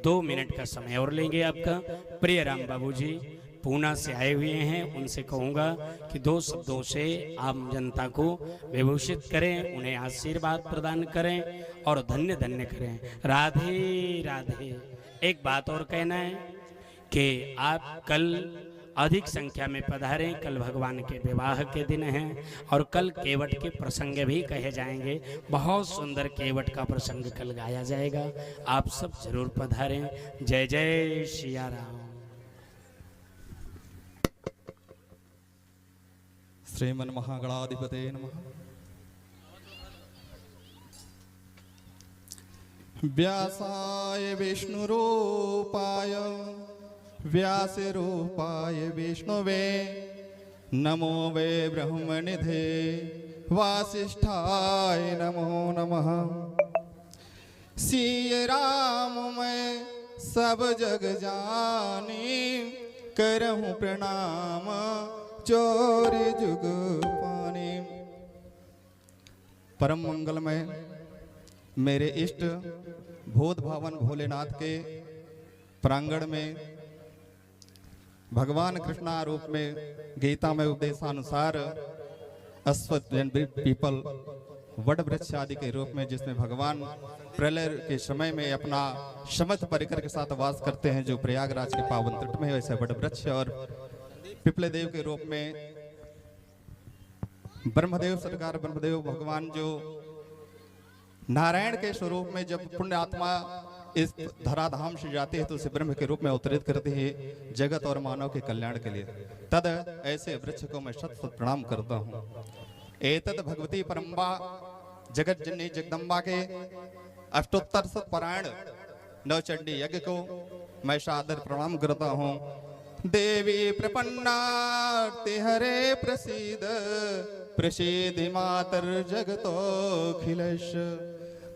2 minute का समय और लेंगे आपका। प्रिय राम बाबू जी पूना से आए हुए हैं, उनसे कहूँगा कि 2 शब्दों से आम जनता को विभूषित करें, उन्हें आशीर्वाद प्रदान करें और धन्य धन्य करें। राधे राधे। एक बात और कहना है कि आप कल अधिक संख्या में पधारें। कल भगवान के विवाह के दिन हैं और कल केवट के प्रसंग भी कहे जाएंगे। बहुत सुंदर केवट का प्रसंग कल गाया जाएगा। आप सब जरूर पधारें। जय जय सिया राम। श्रीमन महागणाधिपते नमः। व्यासाय विष्णुरूपाय व्यासरूपाय विष्णुवे नमो वे ब्रह्मनिधे वासिष्ठाय नमो नमः। सिय राम मैं सब जग जानी करहूँ प्रणाम चोर जुग पानी। परम मंगलमय मेरे इष्ट भूत भवन भोलेनाथ के प्रांगण में भगवान कृष्णा रूप में गीता में उपदेशानुसार अश्वत्थ पीपल वट वृक्ष आदि के रूप में, जिसमें भगवान प्रलय के समय में अपना समस्त परिकर के साथ वास करते हैं, जो प्रयागराज के पावन तट में है, वैसे वट वृक्ष और पिपले देव के रूप में ब्रह्मदेव सरकार ब्रह्मदेव भगवान जो नारायण के स्वरूप में जब पुण्य आत्मा इस धराधाम से जाते हैं तो उसे ब्रह्म के रूप में अवतरित करते हैं जगत और मानव के कल्याण के लिए। तद ऐसे वृक्ष को मैं शत शत प्रणाम करता हूँ। एतद भगवती परम्बा जगत जननी जगदम्बा के अष्टोत्तर शत पारायण नवचंडी यज्ञ को मैं सादर प्रणाम करता हूँ। देवी प्रपन्नार्ति हरे प्रसीद प्रसीदि मातर जगतोऽखिलेश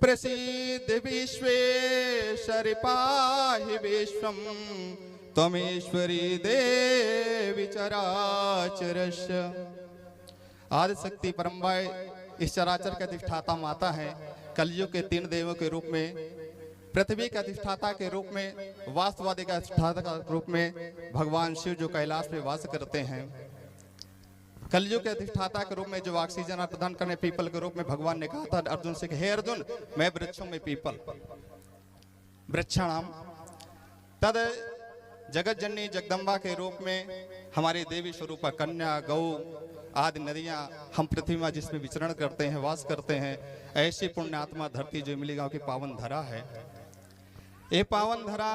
प्रसीद विश्वेश्वरि पाहि विश्वं त्वमेश्वरी देवी चराचरस्य। आदिशक्ति परम्बाई इस चराचर के अधिष्ठाता माता है। कलयुग के 3 देवों के रूप में, पृथ्वी के अधिष्ठाता के रूप में, वास्तुवादी का अधिष्ठाता के रूप में भगवान शिव जो कैलाश में वास करते हैं। कलयुग के अधिष्ठाता के रूप में जो ऑक्सीजन प्रदान करने पीपल के रूप में भगवान ने कहा था अर्जुन से कि हे अर्जुन मैं वृक्षों में पीपल वृक्षाणाम। तद जगत जननी जगदम्बा के रूप में हमारी देवी स्वरूपा कन्या गौ आदि नदियां हम पृथ्वी में जिसमें विचरण करते हैं वास करते हैं। ऐसी पुण्यात्मा धरती जो मिली गांव की पावन धरा है। ये पावन धरा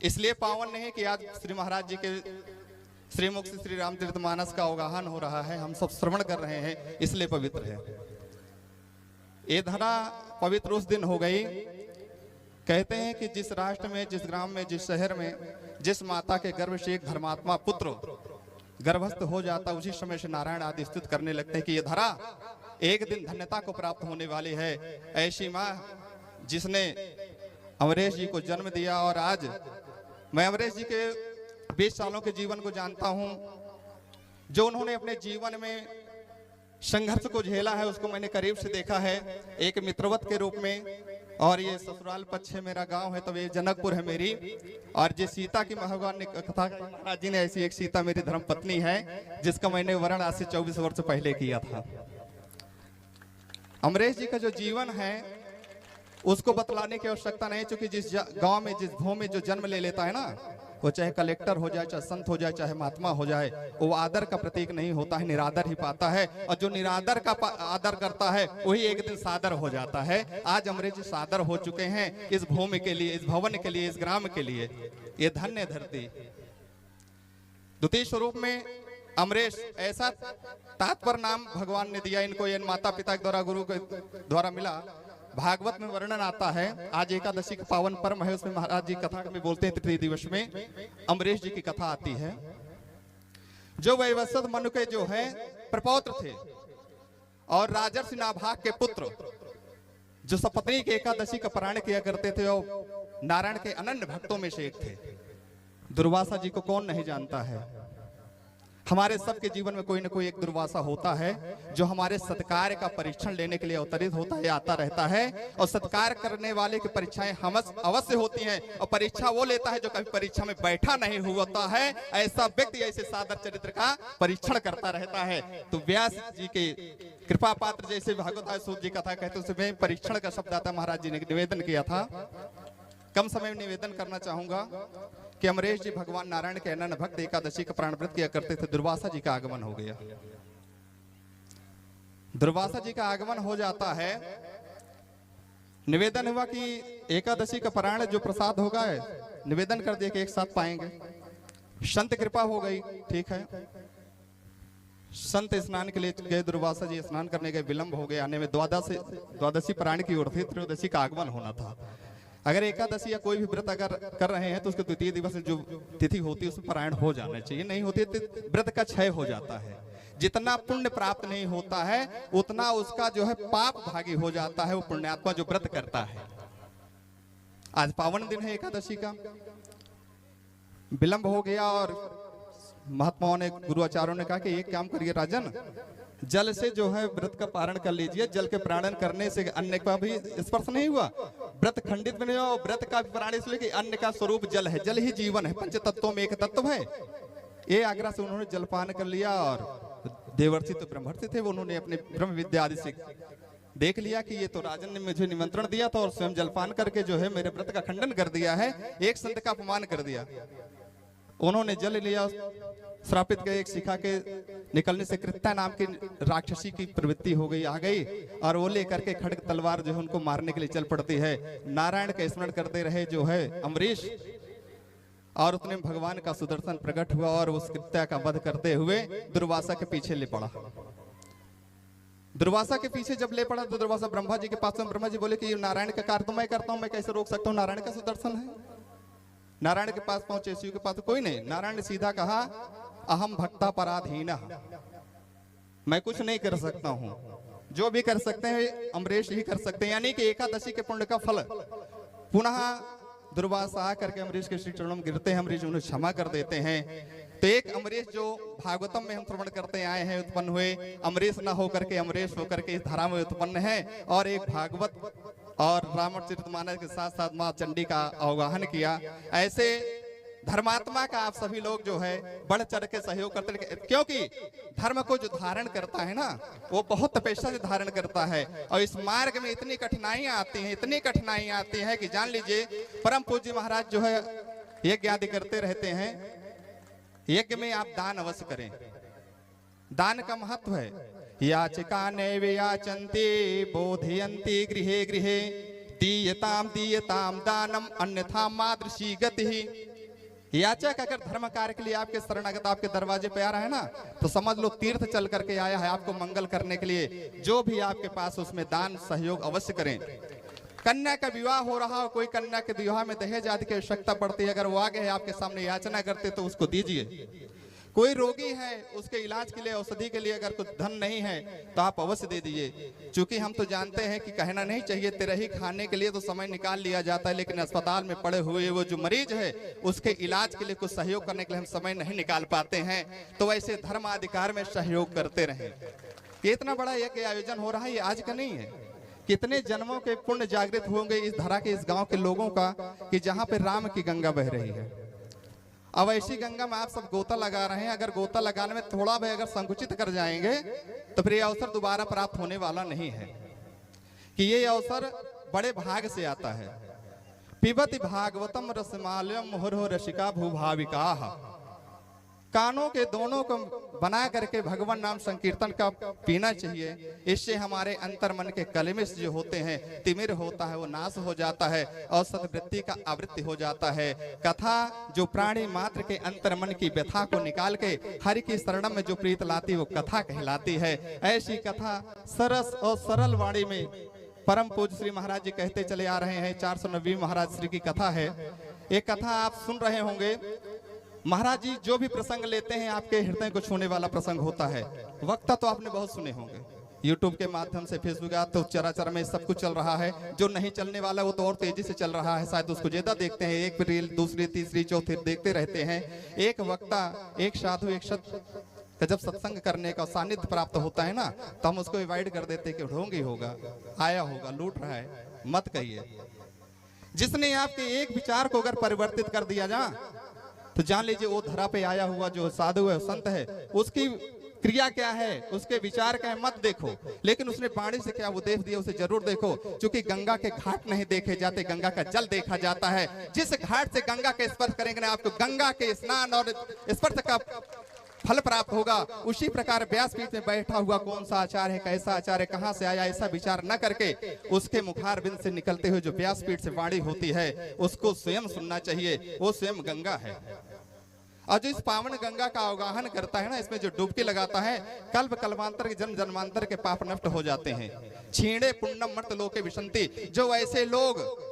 इसलिए पावन नहीं कि आज श्री महाराज जी के श्रीमुख से श्री रामतीर्थ मानस का अवगाहन हो रहा है, हम सब श्रवण कर रहे हैं इसलिए पवित्र है। ये धरा पवित्र उस दिन हो गई। कहते हैं कि जिस राष्ट्र में, जिस ग्राम में, जिस शहर में जिस माता के गर्भ से एक धर्मात्मा पुत्र गर्भस्थ हो जाता, उसी समय से नारायण आदि स्तुति करने लगते हैं कि ये धरा एक दिन धन्यता को प्राप्त होने वाली है। ऐसी माँ जिसने अमरेश जी को जन्म दिया। और आज मैं अमरेश जी के 20 सालों के जीवन को जानता हूं। जो उन्होंने अपने जीवन में संघर्ष को झेला है उसको मैंने करीब से देखा है, एक मित्रवत के रूप में। और ये ससुराल पक्ष है, मेरा गांव है, तो ये जनकपुर है मेरी। और जो सीता की भगवान ने कथा महाराज जी ने, ऐसी एक सीता मेरी धर्म पत्नी है जिसका मैंने वर्णन आज से 24 वर्ष पहले किया था। अमरेश जी का जो जीवन है उसको बतलाने की आवश्यकता नहीं, क्योंकि जिस गांव में जिस भूमि में जो जन्म ले लेता है ना, वो चाहे कलेक्टर हो जाए, चाहे संत हो जाए, चाहे महात्मा हो जाए, वो आदर का प्रतीक नहीं होता है, निरादर ही पाता है। और जो निरादर का आदर करता है वही एक दिन सादर हो जाता है। आज अमरेश जी सादर हो चुके हैं इस भूमि के लिए, इस भवन के लिए, इस ग्राम के लिए। ये धन्य धरती। द्वितीय स्वरूप में अमरेश ऐसा तात्पर्य नाम भगवान ने दिया इनको, ये माता पिता के द्वारा, गुरु के द्वारा मिला। भागवत में वर्णन आता है, आज एकादशी का पावन पर्व है, उसमें महाराज जी कथा में बोलते हैं तृतीय दिवस में अमरेश जी की कथा आती है। जो वैवस्वत मनु के जो है प्रपौत्र थे और राजर्षि नाभाग के पुत्र, जो सपत्नी के एकादशी का पारायण किया करते थे और नारायण के अनन्य भक्तों में से एक थे। दुर्वासा जी को कौन नहीं जानता है। हमारे सबके जीवन में कोई ना कोई एक दुर्वासा होता है जो हमारे सत्कार का परीक्षण लेने के लिए अवतरित होता है, आता रहता है। और सत्कार करने वाले की परीक्षाएं हम अवश्य होती हैं, और परीक्षा वो लेता है जो कभी परीक्षा में बैठा नहीं होता है। ऐसा व्यक्ति ऐसे सादर चरित्र का परीक्षण करता रहता है। तो व्यास जी के कृपा पात्र जैसे भागवत सूत जी कथा कहते उसमें परीक्षण का शब्द आता। महाराज जी ने निवेदन किया था, कम समय में निवेदन करना चाहूंगा कि अमरेश जी भगवान नारायण के अनन्य भक्त एकादशी का प्राण व्रत किया करते थे। दुर्वासा जी का आगमन हो गया। दुर्वासा जी का आगमन हो जाता है, निवेदन हुआ कि एकादशी का प्राण जो प्रसाद होगा, निवेदन कर दिया कि एक साथ पाएंगे। संत कृपा हो गई, ठीक है। संत स्नान के लिए गए, दुर्वासा जी स्नान करने के विलंब हो गए आने में। द्वादशी प्राण की ओर थी, त्रयोदशी का आगमन होना था। अगर एकादशी या कोई भी व्रत अगर कर रहे हैं तो उसके द्वितीय दिवस जो तिथि होती है उसमें पारायण हो जाना चाहिए। नहीं होती तो व्रत का क्षय हो जाता है। जितना पुण्य प्राप्त नहीं होता है उतना उसका जो है पाप भागी हो जाता है वो पुण्यात्मा जो व्रत करता है। आज पावन दिन है एकादशी का, विलंब हो गया और महात्माओं ने, गुरु आचार्यों ने कहा कि एक काम करिए राजन, जल से जो है व्रत का पारण कर लीजिए। जल के प्राणन करने से अन्न का भी स्पर्श नहीं हुआ, व्रत खंडित भी नहीं हुआ। व्रत का भी प्राण इसलिए कि अन्न का स्वरूप जल है, जल ही जीवन है, पंच तत्वों में एक तत्व है। ये आग्रह से उन्होंने जलपान कर लिया और देवर्षि तो ब्रह्मर्षि थे, वो उन्होंने अपने ब्रह्म विद्या आदि से देख लिया कि ये तो राजन ने मुझे निमंत्रण दिया था और स्वयं जलपान करके जो है मेरे व्रत का खंडन कर दिया है, एक संत का अपमान कर दिया। उन्होंने जल लिया, श्रापित के एक शिखा के निकलने से कृत्या नाम की राक्षसी की प्रवृत्ति हो गई, आ गई, और वो लेकर के खड्ग तलवार जो है उनको मारने के लिए चल पड़ती है। नारायण का स्मरण करते रहे जो है अमरीश, और उतने भगवान का सुदर्शन प्रकट हुआ और उस कृत्या का वध करते हुए दुर्वासा के पीछे ले पड़ा। दुर्वासा के पीछे जब ले पड़ा तो दुर्वासा ब्रह्मा जी के पास, ब्रह्मा जी बोले कि ये नारायण का कार्य तो मैं करता हूं, मैं कैसे रोक सकता हूं, नारायण का सुदर्शन है। नारायण के पास पहुंचे, शिव के पास कोई नहीं। नारायण ने सीधा कहा अहम भक्ता पराधीन, मैं कुछ नहीं कर सकता हूं, जो भी कर सकते हैं अमरीश ही कर सकते हैं। यानी कि एकादशी के पुण्य का फल पुनः दुर्वासा आकर के अमरीश के श्री चरणों में गिरते हैं, अमरीश उन्हें क्षमा कर देते हैं। तो एक अमरीश जो भागवतम में हम श्रवण करते आए हैं उत्पन्न हुए, अमरीश न होकर के अमरीश होकर के इस धारा में उत्पन्न है। और एक भागवत और रामचरितमानस के साथ साथ मां चंडी का आह्वान किया। ऐसे धर्मात्मा का आप सभी लोग जो है बढ़ चढ़ के सहयोग करते, क्योंकि धर्म को जो धारण करता है ना वो बहुत तपस्या से धारण करता है। और इस मार्ग में इतनी कठिनाइयां आती हैं, इतनी कठिनाइयां आती हैं कि जान लीजिए परम पूज्य महाराज जो है यज्ञ आदि करते रहते हैं। यज्ञ में आप दान अवश्य करें, दान का महत्व है। याचिका नैव याचन्ते बोधयन्ति गृहे गृहे दीयताम दीयताम दानम अन्यथा मादृशी गति। याचक अगर धर्म कार्य के लिए आपके शरणागत आपके दरवाजे पे आ रहा है ना तो समझ लो तीर्थ चल करके आया है आपको मंगल करने के लिए। जो भी आपके पास उसमें दान सहयोग अवश्य करें। कन्या का विवाह हो रहा हो, कोई कन्या के विवाह में दहेज आदि की आवश्यकता पड़ती है, अगर वो आगे है आपके सामने याचना करते तो उसको दीजिए। कोई रोगी है उसके इलाज के लिए औषधि के लिए अगर कुछ धन नहीं है तो आप अवश्य दे दीजिए। क्योंकि हम तो जानते हैं कि कहना नहीं चाहिए तेरे ही खाने के लिए तो समय निकाल लिया जाता है, लेकिन अस्पताल में पड़े हुए वो जो मरीज है उसके इलाज के लिए कुछ सहयोग करने के लिए हम समय नहीं निकाल पाते हैं। तो वैसे धर्माधिकार में सहयोग करते रहें। ये इतना बड़ा यज्ञ आयोजन हो रहा है, ये आज का नहीं है। कितने जन्मों के पुण्य जागृत होंगे इस धरा के इस गांव के लोगों का कि जहां पे राम की गंगा बह रही है। अब ऐसी गंगा में आप सब गोता लगा रहे हैं, अगर गोता लगाने में थोड़ा भी अगर संकुचित कर जाएंगे तो फिर ये अवसर दोबारा प्राप्त होने वाला नहीं है। कि ये अवसर बड़े भाग से आता है। पिबति भागवतम रसमालयम मुहुर्हो रसिका भूभाविका। कानों के दोनों को बना करके भगवान नाम संकीर्तन का पीना चाहिए। इससे हमारे अंतर मन के कलेमिश जो होते हैं, तिमिर होता है वो नाश हो जाता है और सद्वृत्ति का आवृत्ति हो जाता है। कथा जो प्राणी मात्र के अंतर मन की व्यथा को निकाल के हरि की शरणम में जो प्रीत लाती वो कथा कहलाती है। ऐसी कथा सरस और सरल वाणी में परम पूज्य श्री महाराज जी कहते चले आ रहे हैं। 490 महाराज श्री की कथा है। एक कथा आप सुन रहे होंगे। महाराज जी जो भी प्रसंग लेते हैं आपके हृदय को छूने वाला प्रसंग होता है। वक्ता तो आपने बहुत सुने होंगे, यूट्यूब के माध्यम से, फेसबुक तो चराचर में सब कुछ चल रहा है। जो नहीं चलने वाला वो तो और तेजी से चल रहा है, शायद उसको ज्यादा देखते हैं। एक रील दूसरी तीसरी चौथी देखते रहते हैं। एक वक्ता, एक साधु, एक कि जब सत्संग करने का सानिध्य प्राप्त होता है ना, तो हम उसको अवॉइड कर देते हैं कि ढोंगी होगा, आया होगा, लूट रहा है। मत कहिए। जिसने आपके एक विचार को अगर परिवर्तित कर दिया जा, तो जान लीजिए वो धरा पे आया हुआ जो साधु है, संत है, उसकी क्रिया क्या है, उसके विचार क्या है मत देखो, लेकिन उसने वाणी से क्या उपदेश दिया उसे जरूर देखो। क्योंकि गंगा के घाट नहीं देखे जाते, गंगा का जल देखा जाता है। जिस घाट से गंगा के स्पर्श करेंगे ना, आपको गंगा के स्नान और स्पर्श का फल प्राप्त होगा। उसी प्रकार व्यासपीठ में बैठा हुआ कौन सा आचार है, कैसा आचार है, कहां से आया, ऐसा विचार न करके उसके मुखारबिंद से निकलते हुए जो व्यासपीठ से वाणी होती है उसको स्वयं सुनना चाहिए। वो स्वयं गंगा है। और जो इस पावन गंगा का अवगाहन करता है ना, इसमें जो डुबकी लगाता है, कल्प कल्पांतर के जन्म जन्मांतर के पाप नष्ट हो जाते हैं। छीणे पुण्यम मर्त लोके विशंति। जो ऐसे लोग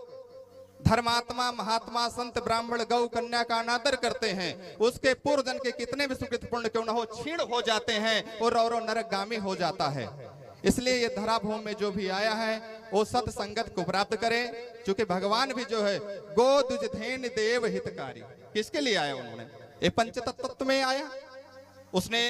धर्मात्मा, महात्मा, संत, ब्राह्मण, गौ, कन्या का अनादर करते हैं, उसके पूर्व जन्म के कितने भी सुकृत पुण्य क्यों न हो, क्षीण हो जाते हैं और रौरो नरकगामी हो जाता है। इसलिए ये धराभूमि में जो भी आया है वो सत संगत को प्राप्त करे। क्योंकि भगवान भी जो है गो दुज धेन देव हितकारी, किसके लिए आया उन्होंने? ये पंचतत्व में आया। उसने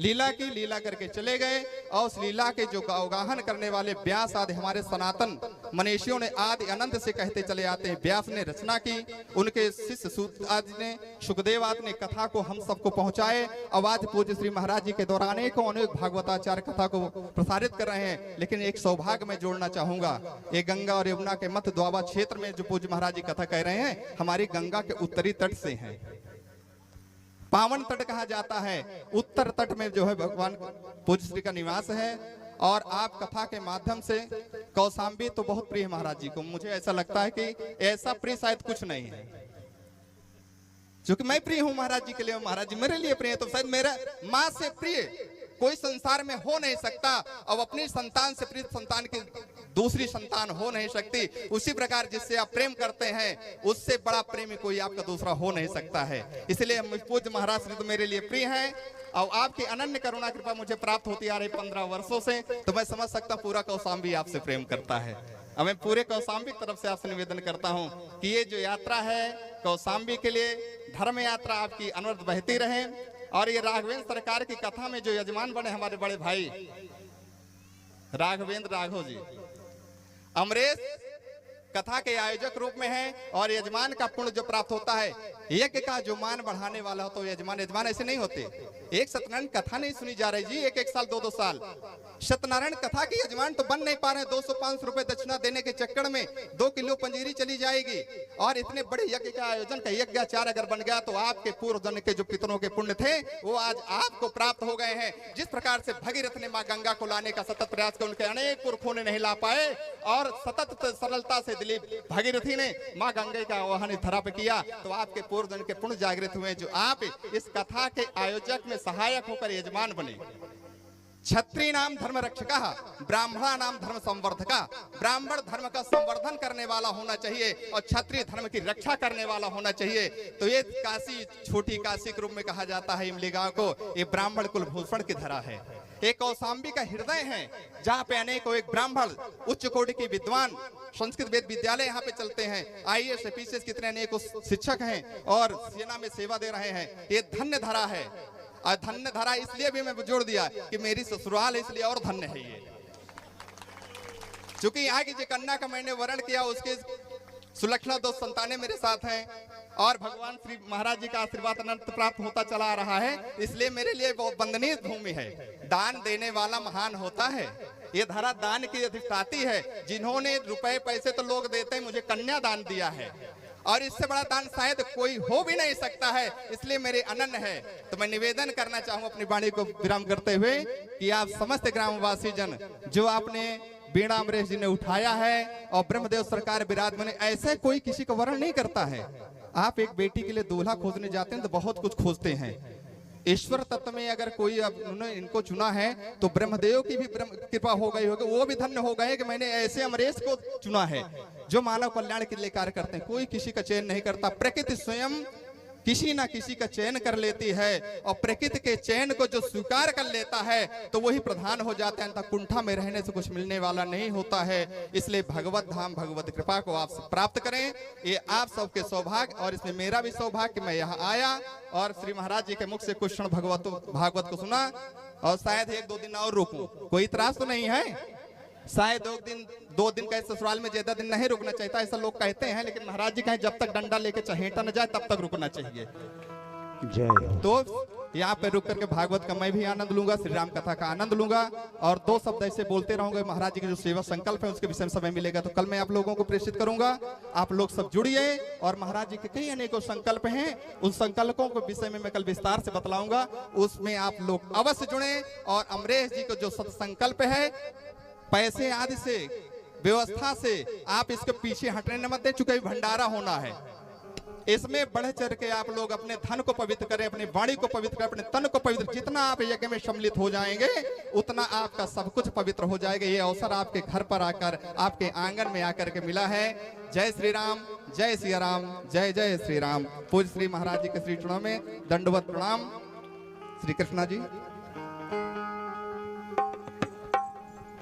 लीला की, लीला करके चले गए। और उस लीला के जो अवगाहन करने वाले व्यास आदि हमारे सनातन मनीषियों ने आदि अनंत से कहते चले आते हैं। व्यास ने रचना की, उनके शिष्य सूत आदि ने, सुखदेव आदि ने कथा को हम सबको पहुंचाए। और आज पूज्य श्री महाराज जी के द्वारा अनेक भागवताचार्य कथा को प्रसारित कर रहे हैं। लेकिन एक सौभाग्य मैं जोड़ना चाहूंगा, ये गंगा और यमुना के मध्य द्वाबा क्षेत्र में जो पूज्य महाराज जी कथा कह रहे हैं, हमारी गंगा के उत्तरी तट से है। पावन तट कहा जाता है। उत्तर तट में जो है भगवान पूज्य श्री का निवास है। और आप कथा के माध्यम से कौशाम्बी तो बहुत प्रिय महाराज जी को, मुझे ऐसा लगता है कि ऐसा प्रिय शायद कुछ नहीं है। क्योंकि मैं प्रिय हूं महाराज जी के लिए, महाराज जी मेरे लिए प्रिय है, तो शायद मेरा मां से प्रिय कोई संसार में हो नहीं सकता। अब अपनी संतान से प्रिय संतान की दूसरी संतान हो नहीं सकती। उसी प्रकार जिससे आप प्रेम करते हैं उससे बड़ा प्रेमी कोई आपका दूसरा हो नहीं सकता है। इसलिए पूज्य महाराज श्री तो मेरे लिए प्रिय हैं। और आपकी अनन्य करुणा कृपा मुझे प्राप्त होती आ रही 15 वर्षों से, तो मैं समझ सकता पूरा कौशाम्बी आपसे प्रेम करता है। अब मैं पूरे कौशाम्बी की तरफ से आपसे निवेदन करता हूं कि ये जो यात्रा है कौशाम्बी के लिए धर्म यात्रा आपकी अनवरत बहती रहे। और ये राघवेंद्र सरकार की कथा में जो यजमान बने हमारे बड़े भाई राघवेंद्र राघव जी, अमरेश कथा के आयोजक रूप में है। और यजमान का पुण्य जो प्राप्त होता है, यज्ञ का जो मान बढ़ाने वाला हो तो यजमान ऐसे नहीं होते। एक सत्यनारायण कथा नहीं सुनी जा रही जी, एक साल 2-2 साल सत्यनारायण कथा के यजमान तो बन नहीं पा रहे। 200-500 रुपए दक्षिणा देने के चक्कर में 2 किलो पंजीरी चली जाएगी। और इतने बड़े यज्ञ का आयोजन का यज्ञाचार अगर बन गया तो आपके पूर्व जन्म के जो पितरों के पुण्य थे वो आज आपको प्राप्त हो गए हैं। जिस प्रकार से भगीरथ ने माँ गंगा को लाने का सतत प्रयास किया, उनके अनेक पुरखों ने नहीं ला पाए, और सतत सरलता से दिलीप भगीरथी ने माँ गंगा का आवाहन धरा पे किया, तो आपके पूर्व जन्म के पुण्य जागृत हुए, जो आप इस कथा के आयोजक में सहायक होकर यजमान बने। क्षत्रिय नाम धर्म रक्षका, ब्राह्मणा नाम धर्म संवर्धका। ब्राह्मण धर्म का संवर्धन करने वाला होना चाहिए और क्षत्रिय धर्म की रक्षा करने वाला होना चाहिए। तो ये काशी, छोटी काशी के रूप में कहा जाता है इमलीगांव को, ये ब्राह्मण कुलभूषण की धरा है। एक कौशाम्बी का हृदय है जहाँ पे अनेकों एक ब्राह्मण, उच्च कोटि के विद्वान, संस्कृत वेद विद्यालय यहाँ पे चलते हैं। IAS FPCS कितने अनेकों शिक्षक हैं और सेना में सेवा दे रहे हैं। ये धन्य धरा है। और धन्य धरा इसलिए भी मैं जोड़ दिया कि मेरी ससुराल है, इसलिए और धन्य है ये। क्योंकि यहाँ की जो कन्या का मैंने वर्ण किया, उसके सुलक्षणा 2 संतानें मेरे साथ हैं। और भगवान श्री महाराज जी का आशीर्वाद अनंत प्राप्त होता चला आ रहा है। इसलिए मेरे लिए बहुत वंदनीय भूमि है। दान देने वाला महान होता है। ये धरा दान की अधिष्ठाती है। जिन्होंने रुपए पैसे तो लोग देते हैं, मुझे कन्या दान दिया है, और इससे बड़ा दान शायद कोई हो भी नहीं सकता है। इसलिए मेरे अनन्य है। तो मैं निवेदन करना चाहूँ अपनी वाणी को विराम करते हुए कि आप समस्त ग्रामवासी जन, जो आपने बीणा अमरेश जी ने उठाया है और ब्रह्मदेव सरकार विराजमान, ऐसे कोई किसी का वर्ण नहीं करता है। आप एक बेटी के लिए दूल्हा खोजने जाते हैं तो बहुत कुछ खोजते हैं। ईश्वर तत्व में अगर कोई उन्होंने इनको चुना है तो ब्रह्मदेव की भी कृपा हो गई होगी। वो भी धन्य हो गए कि मैंने ऐसे अमरेश को चुना है जो मानव कल्याण के लिए कार्य करते हैं। कोई किसी का चयन नहीं करता। प्रकृति स्वयं किसी ना किसी का चयन कर लेती है, और प्रकृति के चयन को जो स्वीकार कर लेता है तो वही प्रधान हो जाता है, अन्यथा कुंठा में रहने से कुछ मिलने वाला नहीं होता है। इसलिए भगवत धाम भगवत कृपा को आप प्राप्त करें, ये आप सबके सौभाग्य, और इसमें मेरा भी सौभाग्य कि मैं यहाँ आया और श्री महाराज जी के मुख से कुछ क्षण भागवत को सुना, और शायद 1-2 दिन और रुकूं, कोई इतराज तो नहीं है। शायद 2 दिन का ससुराल में ज्यादा दिन नहीं रुकना चाहिए, ऐसा लोग कहते हैं, लेकिन महाराज जी कहें जब तक डंडा लेके चहेटा न जाए तब तक रुकना चाहिए। जय। तो यहाँ पे रुक करके भागवत का मैं भी आनंद लूंगा, श्री राम कथा का आनंद लूंगा, और 2 शब्द ऐसे बोलते रहूंगा। महाराज जी के जो सेवा संकल्प है उसके विषय में समय मिलेगा तो कल मैं आप लोगों को प्रेषित करूंगा। आप लोग सब जुड़िए, और महाराज जी के कई अनेकों संकल्प हैं, उन संकल्पों के विषय में मैं कल विस्तार से बतलाऊंगा, उसमें आप लोग अवश्य जुड़े। और अमरेश जी को जो सत्संकल्प है, पैसे आदि से, व्यवस्था से आप इसके पीछे हटने मत दें, चूंकि भंडारा होना है। इसमें बढ़ चढ़ के आप लोग अपने धन को पवित्र करें, अपनी वाणी को पवित्र करें, अपने तन को पवित्र। जितना आप यज्ञ में सम्मिलित हो जाएंगे उतना आपका सब कुछ पवित्र हो जाएगा। ये अवसर आपके घर पर आकर, आपके आंगन में आकर के मिला है। जय श्री राम, जय सिया राम, जय जय श्री राम। पूज्य श्री महाराज जी के श्री चरणों में दंडवत प्रणाम। श्री कृष्णा जी।